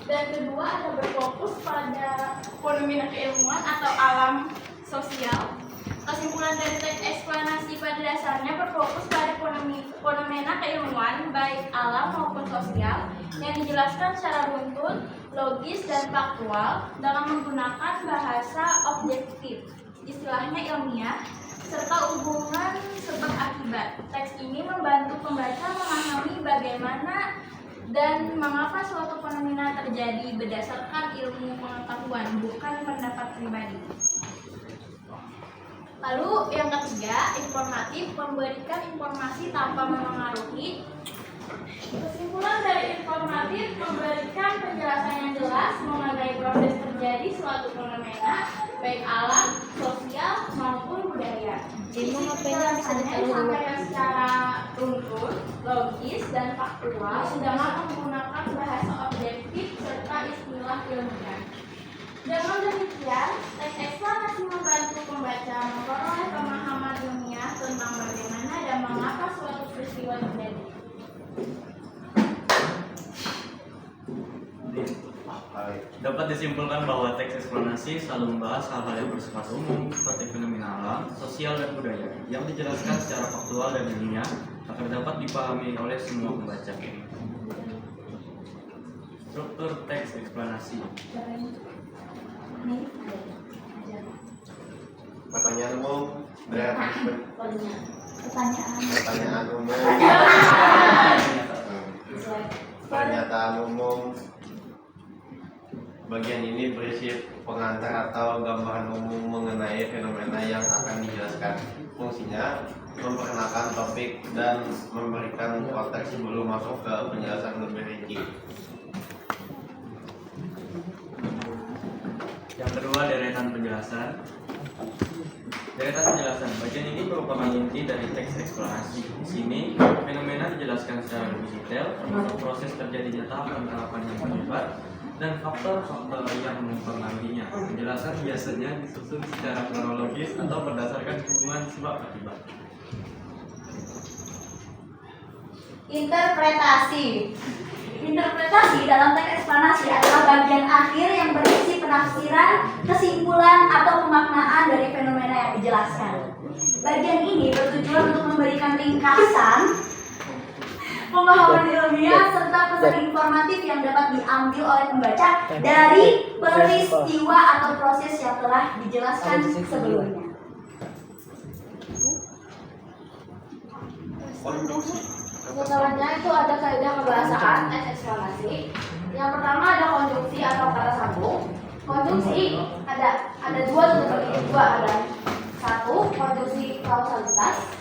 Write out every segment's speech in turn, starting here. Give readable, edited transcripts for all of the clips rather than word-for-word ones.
Dan kedua ada berfokus pada fenomena keilmuan atau alam sosial. Kesimpulan dari teks eksplanasi pada dasarnya berfokus pada fenomena keilmuan baik alam maupun sosial yang dijelaskan secara runtun, logis, dan faktual dalam menggunakan bahasa objektif, istilahnya ilmiah, serta hubungan sebab akibat. Teks ini membantu pembaca memahami bagaimana dan mengapa suatu fenomena terjadi berdasarkan ilmu pengetahuan, bukan pendapat pribadi. Lalu yang ketiga, informatif, memberikan informasi tanpa memengaruhi. Kesimpulan dari informatif memberikan penjelasan yang jelas mengenai proses terjadi suatu fenomena baik alam, sosial maupun budaya. Penjelasannya disampaikan secara runtun, logis, dan faktual dengan menggunakan bahasa objektif serta istilah ilmiah. Dengan demikian, teks eksplanasi membantu pembaca memperoleh pemahaman ilmiah tentang bagaimana dan mengapa suatu peristiwa terjadi. Dapat disimpulkan bahwa teks eksplanasi selalu membahas hal-hal yang bersifat umum seperti fenomena alam, sosial, dan budaya yang dijelaskan secara faktual dan ilmiah agar dapat dipahami oleh semua pembaca. Struktur teks eksplanasi. Pertanyaan umum, pertanyaan umum, pernyataan umum. Bagian ini berisi pengantar atau gambaran umum mengenai fenomena yang akan dijelaskan. Fungsinya memperkenalkan topik dan memberikan konteks sebelum masuk ke penjelasan lebih rinci. Yang kedua, deretan penjelasan. Deretan penjelasan. Bagian ini merupakan inti dari teks eksplanasi. Di sini, fenomena dijelaskan secara lebih detail, termasuk proses terjadinya tahapan-tahapan yang terlibat dan faktor-faktor yang mempengaruhinya. Penjelasan biasanya disusun secara kronologis atau berdasarkan hubungan sebab akibat. Interpretasi. Interpretasi dalam teks eksplanasi adalah bagian akhir yang berisi penafsiran, kesimpulan, atau pemaknaan dari fenomena yang dijelaskan. Bagian ini bertujuan untuk memberikan ringkasan, pemahaman ilmiah, serta pesan informatif yang dapat diambil oleh pembaca dari peristiwa atau proses yang telah dijelaskan sebelumnya. Setelahnya itu ada kaidah kebahasaan teks eksplanasi. Yang pertama ada konjungsi atau kata sambung. Konjungsi ada dua terbagi dua, ada satu konjungsi kausalitas.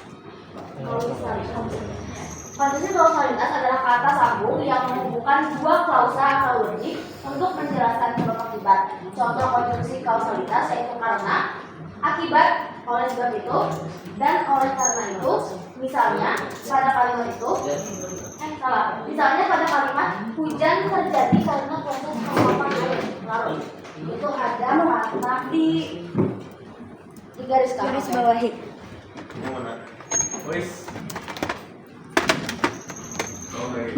Konjungsi kausalitas adalah kata sambung yang menghubungkan dua klausa atau lebih untuk menjelaskan sebab akibat. Contoh konjungsi kausalitas yaitu karena, akibat, oleh sebab itu, dan oleh karena itu. Misalnya pada kalimat itu, misalnya pada kalimat hujan terjadi karena proses penguapan air larut. Itu ada kata di garis bawahi.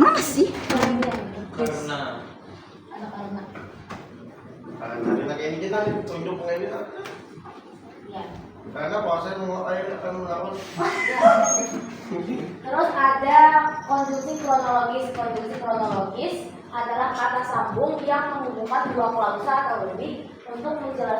Mana sih? Karena Karena kayak ini kita tunjuk ini. Ya. Karena proses menguap air akan melawan. Terus ada konjungsi kronologis. Konjungsi kronologis adalah kata sambung yang menghubungkan dua klausa atau lebih untuk menjelaskan